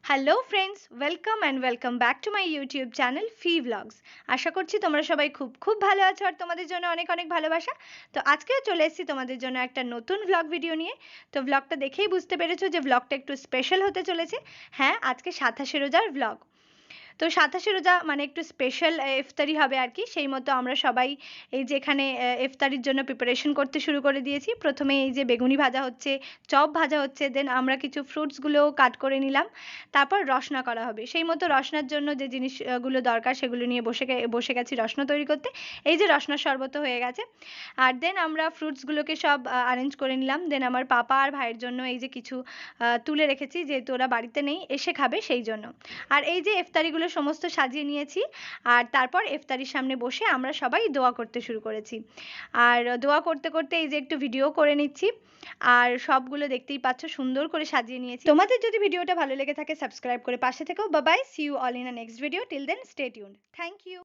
Hello friends, welcome back to my YouTube channel Fi vlogs. আশা করছি তোমরা সবাই খুব খুব ভালো আছো আর তোমাদের জন্য অনেক অনেক ভালোবাসা। তো আজকেও চলে এসেছি তোমাদের জন্য একটা নতুন ভ্লগ ভিডিও নিয়ে। তো ভ্লগটা দেখেই বুঝতে পেরেছো যে ভ্লগটা একটু স্পেশাল হতে চলেছে। হ্যাঁ, আজকে ২৭শে রোজার ভ্লগ। তো ২৭শে রোজা মানে একটু স্পেশাল ইফতারি হবে আর কি। সেই মতো আমরা সবাই এই যে এখানে ইফতারির জন্য প্রিপারেশন করতে শুরু করে দিয়েছি। প্রথমে এই যে বেগুনি ভাজা হচ্ছে, চপ ভাজা হচ্ছে, দেন আমরা কিছু ফ্রুটসগুলোও কাট করে নিলাম। তারপর রসনা করা হবে। সেই মতো রসনার জন্য যে জিনিসগুলো দরকার সেগুলো নিয়ে বসে গেছি রসনা তৈরি করতে। এই যে রসনার শরবতও হয়ে গেছে। আর দেন আমরা ফ্রুটসগুলোকে সব অ্যারেঞ্জ করে নিলাম। দেন আমার পাপা আর ভাইয়ের জন্য এই যে কিছু তুলে রেখেছি, যেহেতু ওরা বাড়িতে নেই, এসে খাবে সেই জন্য। আর এই যে ইফতারিগুলো সমস্ত সাজিয়ে নিয়েছি। আর তারপর ইফতারির সামনে বসে আমরা সবাই দোয়া করতে শুরু করেছি। আর দোয়া করতে করতে এই যে একটু ভিডিও করে নিচ্ছি। আর সবগুলো দেখতেই পাচ্ছ সুন্দর করে সাজিয়ে নিয়েছি। তোমাদের যদি ভিডিওটা ভালো লেগে থাকে সাবস্ক্রাইব করে পাশে থেকো। Bye bye, see you all in a next video. Till then stay tuned. Thank you.